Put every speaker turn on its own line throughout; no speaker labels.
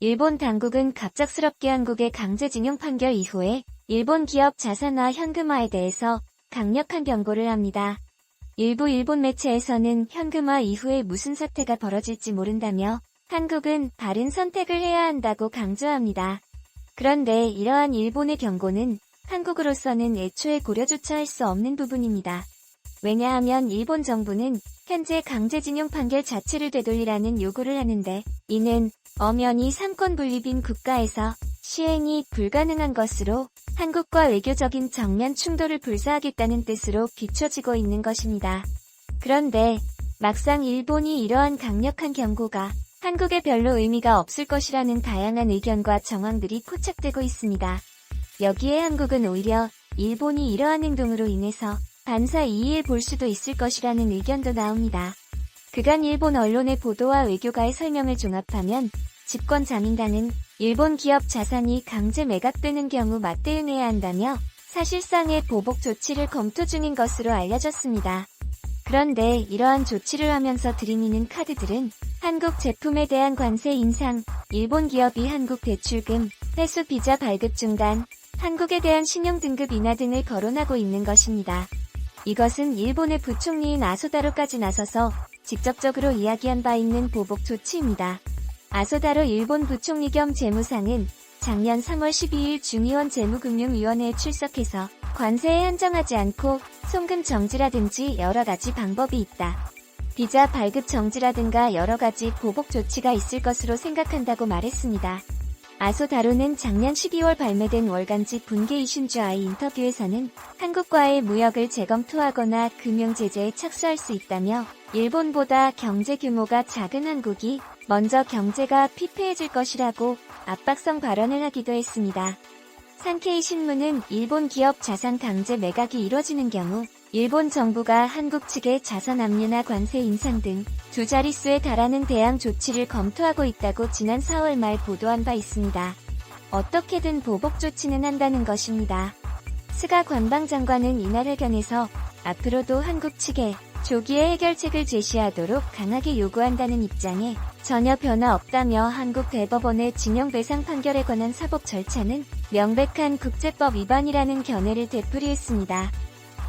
일본 당국은 갑작스럽게 한국의 강제징용 판결 이후에 일본 기업 자산화 현금화에 대해서 강력한 경고를 합니다. 일부 일본 매체에서는 현금화 이후에 무슨 사태가 벌어질지 모른다며 한국은 바른 선택을 해야 한다고 강조합니다. 그런데 이러한 일본의 경고는 한국으로서는 애초에 고려조차 할 수 없는 부분입니다. 왜냐하면 일본 정부는 현재 강제징용 판결 자체를 되돌리라는 요구를 하는데 이는 엄연히 삼권 분립인 국가에서 시행이 불가능한 것으로 한국과 외교적인 정면 충돌을 불사하겠다는 뜻으로 비춰지고 있는 것입니다. 그런데 막상 일본이 이러한 강력한 경고가 한국에 별로 의미가 없을 것이라는 다양한 의견과 정황들이 포착되고 있습니다. 여기에 한국은 오히려 일본이 이러한 행동으로 인해서 반사 이의에 볼 수도 있을 것이라는 의견도 나옵니다. 그간 일본 언론의 보도와 외교가의 설명을 종합하면 집권자민당은 일본 기업 자산이 강제 매각되는 경우 맞대응해야 한다며 사실상의 보복 조치를 검토 중인 것으로 알려졌습니다. 그런데 이러한 조치를 하면서 들이미는 카드들은 한국 제품에 대한 관세 인상, 일본 기업이 한국 대출금, 회수 비자 발급 중단, 한국에 대한 신용 등급 인하 등을 거론하고 있는 것입니다. 이것은 일본의 부총리인 아소다로까지 나서서 직접적으로 이야기한 바 있는 보복 조치입니다. 아소다로 일본 부총리 겸 재무상은 작년 3월 12일 중의원 재무금융위원회에 출석해서 관세에 한정하지 않고 송금 정지라든지 여러 가지 방법이 있다. 비자 발급 정지라든가 여러 가지 보복 조치가 있을 것으로 생각한다고 말했습니다. 아소다로는 작년 12월 발매된 월간지 분계 이슌주아이 인터뷰에서는 한국과의 무역을 재검토하거나 금융 제재에 착수할 수 있다며 일본보다 경제 규모가 작은 한국이 먼저 경제가 피폐해질 것이라고 압박성 발언을 하기도 했습니다. 산케이 신문은 일본 기업 자산 강제 매각이 이뤄지는 경우 일본 정부가 한국 측의 자산 압류나 관세 인상 등 두 자릿수에 달하는 대항 조치를 검토하고 있다고 지난 4월 말 보도한 바 있습니다. 어떻게든 보복 조치는 한다는 것입니다. 스가 관방장관은 이날 회견에서 앞으로도 한국 측에 조기에 해결책을 제시하도록 강하게 요구한다는 입장에 전혀 변화 없다며 한국 대법원의 징용배상 판결에 관한 사법 절차는 명백한 국제법 위반이라는 견해를 되풀이했습니다.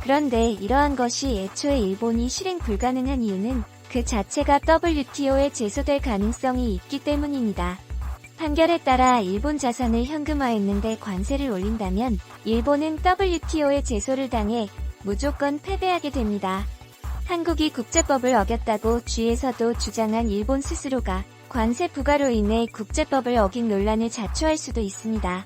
그런데 이러한 것이 애초에 일본이 실행 불가능한 이유는 그 자체가 WTO에 제소될 가능성이 있기 때문입니다. 판결에 따라 일본 자산을 현금화했는데 관세를 올린다면 일본은 WTO에 제소를 당해 무조건 패배하게 됩니다. 한국이 국제법을 어겼다고 G에서도 주장한 일본 스스로가 관세 부과로 인해 국제법을 어긴 논란을 자초할 수도 있습니다.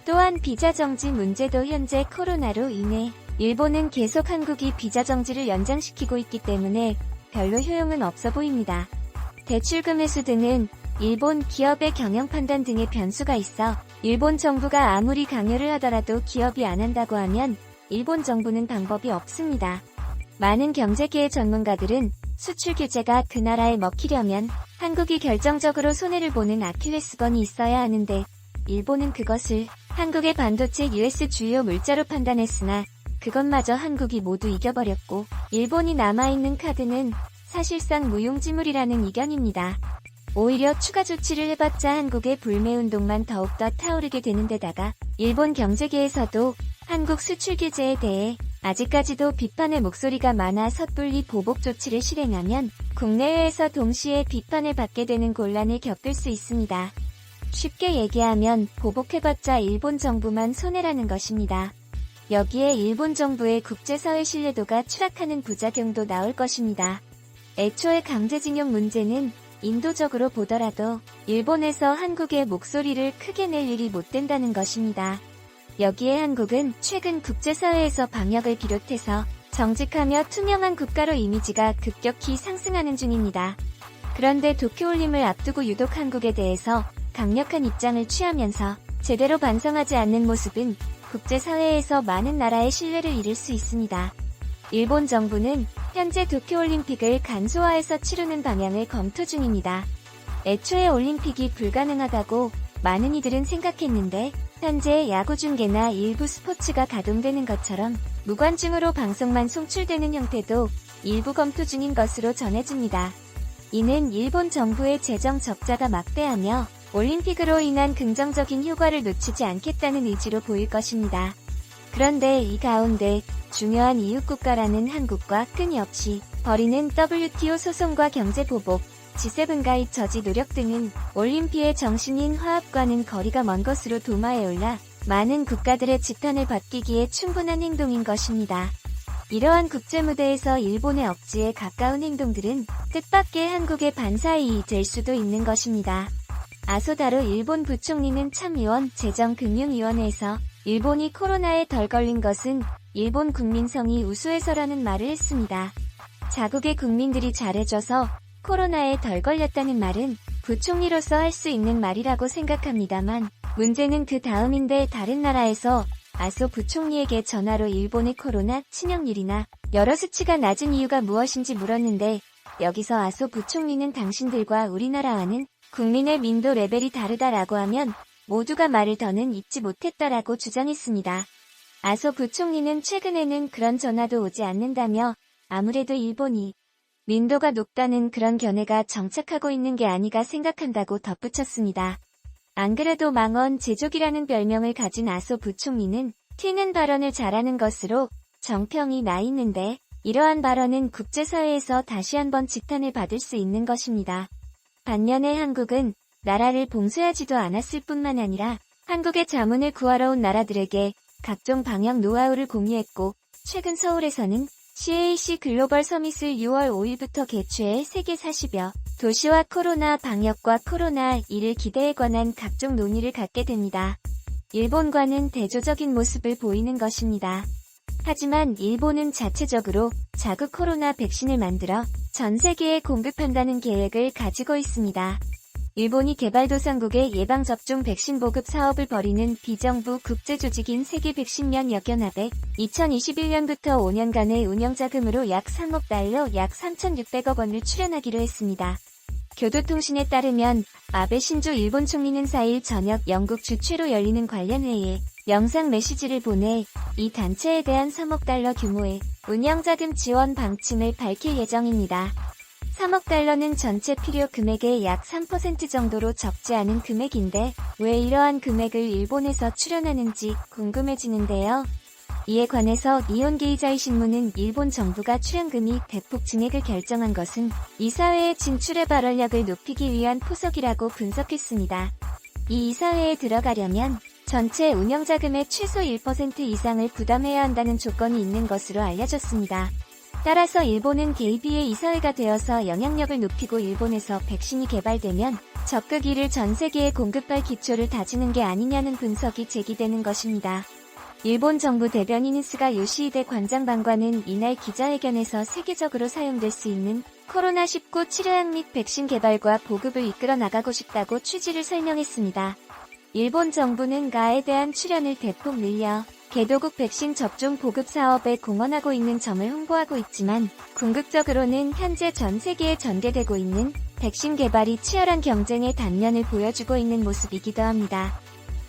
또한 비자 정지 문제도 현재 코로나로 인해 일본은 계속 한국이 비자 정지를 연장시키고 있기 때문에 별로 효용은 없어 보입니다. 대출금 회수 등은 일본 기업의 경영 판단 등의 변수가 있어 일본 정부가 아무리 강요를 하더라도 기업이 안 한다고 하면 일본 정부는 방법이 없습니다. 많은 경제계의 전문가들은 수출 규제가 그 나라에 먹히려면 한국이 결정적으로 손해를 보는 아킬레스건이 있어야 하는데 일본은 그것을 한국의 반도체 US 주요 물자로 판단했으나 그것마저 한국이 모두 이겨버렸고 일본이 남아있는 카드는 사실상 무용지물이라는 의견입니다. 오히려 추가 조치를 해봤자 한국의 불매운동만 더욱더 타오르게 되는 데다가 일본 경제계에서도 한국 수출 규제에 대해 아직까지도 비판의 목소리가 많아 섣불리 보복 조치를 실행하면 국내외에서 동시에 비판을 받게 되는 곤란을 겪을 수 있습니다. 쉽게 얘기하면 보복해봤자 일본 정부만 손해라는 것입니다. 여기에 일본 정부의 국제사회 신뢰도가 추락하는 부작용도 나올 것입니다. 애초에 강제징용 문제는 인도적으로 보더라도 일본에서 한국의 목소리를 크게 낼 일이 못 된다는 것입니다. 여기에 한국은 최근 국제사회에서 방역을 비롯해서 정직하며 투명한 국가로 이미지가 급격히 상승하는 중입니다. 그런데 도쿄올림을 앞두고 유독 한국에 대해서 강력한 입장을 취하면서 제대로 반성하지 않는 모습은 국제사회에서 많은 나라의 신뢰를 잃을 수 있습니다. 일본 정부는 현재 도쿄올림픽을 간소화해서 치르는 방향을 검토 중입니다. 애초에 올림픽이 불가능하다고 많은 이들은 생각했는데 현재 야구 중계나 일부 스포츠가 가동되는 것처럼 무관중으로 방송만 송출되는 형태도 일부 검토 중인 것으로 전해집니다. 이는 일본 정부의 재정 적자가 막대하며 올림픽으로 인한 긍정적인 효과를 놓치지 않겠다는 의지로 보일 것입니다. 그런데 이 가운데 중요한 이웃국가라는 한국과 끊임없이 벌이는 WTO 소송과 경제보복, G7 가입 저지 노력 등은 올림픽의 정신인 화합과는 거리가 먼 것으로 도마에 올라 많은 국가들의 지탄을 받기기에 충분한 행동인 것입니다. 이러한 국제무대에서 일본의 억지에 가까운 행동들은 뜻밖의 한국의 반사이익이 될 수도 있는 것입니다. 아소다로 일본 부총리는 참의원 재정금융위원회에서 일본이 코로나에 덜 걸린 것은 일본 국민성이 우수해서라는 말을 했습니다. 자국의 국민들이 잘해줘서 코로나에 덜 걸렸다는 말은 부총리로서 할 수 있는 말이라고 생각합니다만 문제는 그 다음인데 다른 나라에서 아소 부총리에게 전화로 일본의 코로나 치명률이나 여러 수치가 낮은 이유가 무엇인지 물었는데 여기서 아소 부총리는 당신들과 우리나라와는 국민의 민도 레벨이 다르다라고 하면 모두가 말을 더는 잊지 못했다라고 주장했습니다. 아소 부총리는 최근에는 그런 전화도 오지 않는다며 아무래도 일본이 민도가 높다는 그런 견해가 정착하고 있는 게 아니가 생각한다고 덧붙였습니다. 안 그래도 망언 제조기라는 별명을 가진 아소 부총리는 튀는 발언을 잘하는 것으로 정평이 나 있는데 이러한 발언은 국제사회에서 다시 한번 지탄을 받을 수 있는 것입니다. 반면에 한국은 나라를 봉쇄하지도 않았을 뿐만 아니라 한국의 자문을 구하러 온 나라들에게 각종 방역 노하우를 공유했고 최근 서울에서는 CAC 글로벌 서밋을 6월 5일부터 개최해 세계 40여 도시와 코로나 방역과 코로나19를 기대에 관한 각종 논의를 갖게 됩니다. 일본과는 대조적인 모습을 보이는 것입니다. 하지만 일본은 자체적으로 자국 코로나 백신을 만들어 전 세계에 공급한다는 계획을 가지고 있습니다. 일본이 개발도상국의 예방접종 백신 보급 사업을 벌이는 비정부 국제조직인 세계백신연역연합에 2021년부터 5년간의 운영자금으로 약 3억 달러 약 3,600억 원을 출연하기로 했습니다. 교도통신에 따르면 아베 신조 일본 총리는 4일 저녁 영국 주최로 열리는 관련 회의에 영상 메시지를 보내 이 단체에 대한 3억 달러 규모의 운영자금 지원 방침을 밝힐 예정입니다. 3억 달러는 전체 필요 금액의 약 3% 정도로 적지 않은 금액인데 왜 이러한 금액을 일본에서 출연하는지 궁금해지는데요. 이에 관해서 니혼게이자이 신문은 일본 정부가 출연금이 대폭 증액을 결정한 것은 이사회의 진출의 발언력을 높이기 위한 포석이라고 분석했습니다. 이 이사회에 들어가려면 전체 운영자금의 최소 1% 이상을 부담해야 한다는 조건이 있는 것으로 알려졌습니다. 따라서 일본은 개입위의 이사회가 되어서 영향력을 높이고 일본에서 백신이 개발되면 적극 이를 전 세계에 공급할 기초를 다지는 게 아니냐는 분석이 제기되는 것입니다. 일본 정부 대변인 스가 요시히데 관장반관은 이날 기자회견에서 세계적으로 사용될 수 있는 코로나19 치료약 및 백신 개발과 보급을 이끌어 나가고 싶다고 취지를 설명했습니다. 일본 정부는 가에 대한 출연을 대폭 늘려 개도국 백신 접종 보급 사업에 공헌하고 있는 점을 홍보하고 있지만 궁극적으로는 현재 전 세계에 전개되고 있는 백신 개발이 치열한 경쟁의 단면을 보여주고 있는 모습이기도 합니다.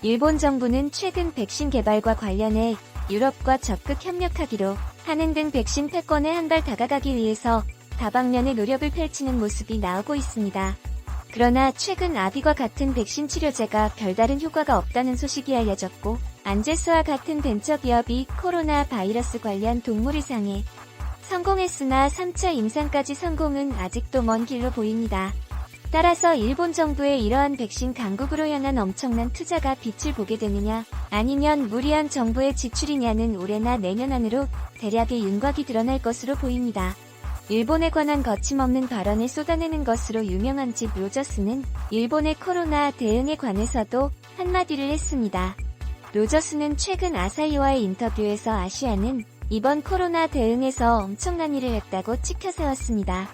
일본 정부는 최근 백신 개발과 관련해 유럽과 적극 협력하기로 하는 등 백신 패권에 한 발 다가가기 위해서 다방면의 노력을 펼치는 모습이 나오고 있습니다. 그러나 최근 아비과 같은 백신 치료제가 별다른 효과가 없다는 소식이 알려졌고 안제스와 같은 벤처기업이 코로나 바이러스 관련 동물 이상에 성공했으나 3차 임상까지 성공은 아직도 먼 길로 보입니다. 따라서 일본 정부의 이러한 백신 강국으로 향한 엄청난 투자가 빛을 보게 되느냐 아니면 무리한 정부의 지출이냐는 올해나 내년 안으로 대략의 윤곽이 드러날 것으로 보입니다. 일본에 관한 거침없는 발언을 쏟아내는 것으로 유명한 집 로저스는 일본의 코로나 대응에 관해서도 한마디를 했습니다. 로저스는 최근 아사히와의 인터뷰에서 아시아는 이번 코로나 대응에서 엄청난 일을 했다고 치켜세웠습니다.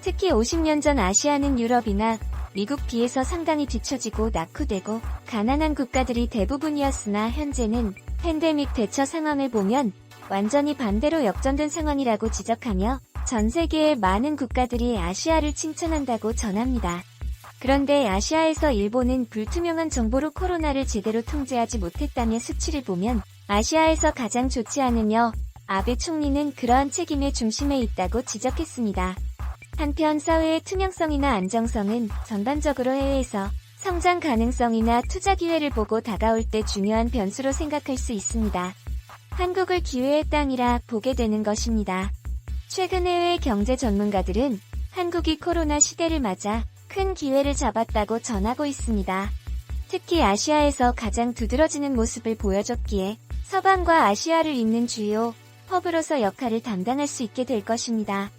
특히 50년 전 아시아는 유럽이나 미국 비해서 상당히 뒤처지고 낙후되고 가난한 국가들이 대부분이었으나 현재는 팬데믹 대처 상황을 보면 완전히 반대로 역전된 상황이라고 지적하며 전 세계의 많은 국가들이 아시아를 칭찬한다고 전합니다. 그런데 아시아에서 일본은 불투명한 정보로 코로나를 제대로 통제하지 못했다며 수치를 보면 아시아에서 가장 좋지 않으며 아베 총리는 그러한 책임의 중심에 있다고 지적했습니다. 한편 사회의 투명성이나 안정성은 전반적으로 해외에서 성장 가능성이나 투자 기회를 보고 다가올 때 중요한 변수로 생각할 수 있습니다. 한국을 기회의 땅이라 보게 되는 것입니다. 최근 해외 경제 전문가들은 한국이 코로나 시대를 맞아 큰 기회를 잡았다고 전하고 있습니다. 특히 아시아에서 가장 두드러지는 모습을 보여줬기에 서방과 아시아를 잇는 주요 허브로서 역할을 담당할 수 있게 될 것입니다.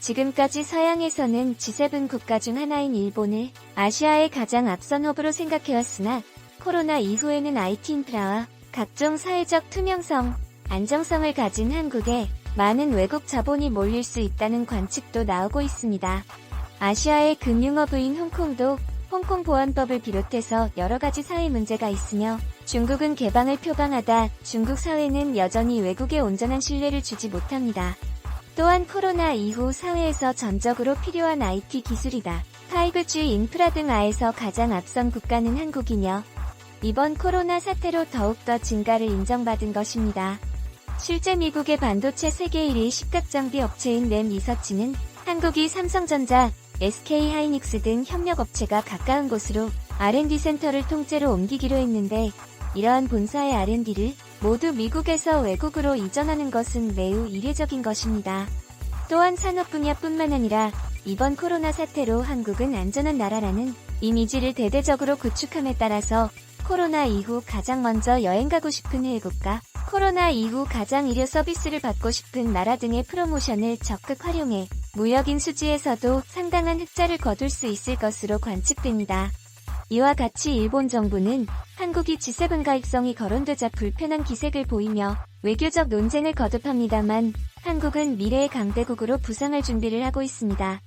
지금까지 서양에서는 G7 국가 중 하나인 일본을 아시아의 가장 앞선 허브로 생각해왔으나 코로나 이후에는 IT 인프라와 각종 사회적 투명성, 안정성을 가진 한국에 많은 외국 자본이 몰릴 수 있다는 관측도 나오고 있습니다. 아시아의 금융허브인 홍콩도 홍콩 보안법을 비롯해서 여러 가지 사회 문제가 있으며 중국은 개방을 표방하다 중국 사회는 여전히 외국에 온전한 신뢰를 주지 못합니다. 또한 코로나 이후 사회에서 전적으로 필요한 IT 기술이다. 5G 인프라 등 아에서 가장 앞선 국가는 한국이며 이번 코로나 사태로 더욱더 증가를 인정받은 것입니다. 실제 미국의 반도체 세계 1위 식각장비 업체인 램 리서치는 한국이 삼성전자, SK하이닉스 등 협력업체가 가까운 곳으로 R&D 센터를 통째로 옮기기로 했는데 이러한 본사의 R&D를 모두 미국에서 외국으로 이전하는 것은 매우 이례적인 것입니다. 또한 산업 분야뿐만 아니라 이번 코로나 사태로 한국은 안전한 나라라는 이미지를 대대적으로 구축함에 따라서 코로나 이후 가장 먼저 여행 가고 싶은 해외 국가, 코로나 이후 가장 의료 서비스를 받고 싶은 나라 등의 프로모션을 적극 활용해 무역인 수지에서도 상당한 흑자를 거둘 수 있을 것으로 관측됩니다. 이와 같이 일본 정부는 한국이 G7 가입성이 거론되자 불편한 기색을 보이며 외교적 논쟁을 거듭합니다만 한국은 미래의 강대국으로 부상할 준비를 하고 있습니다.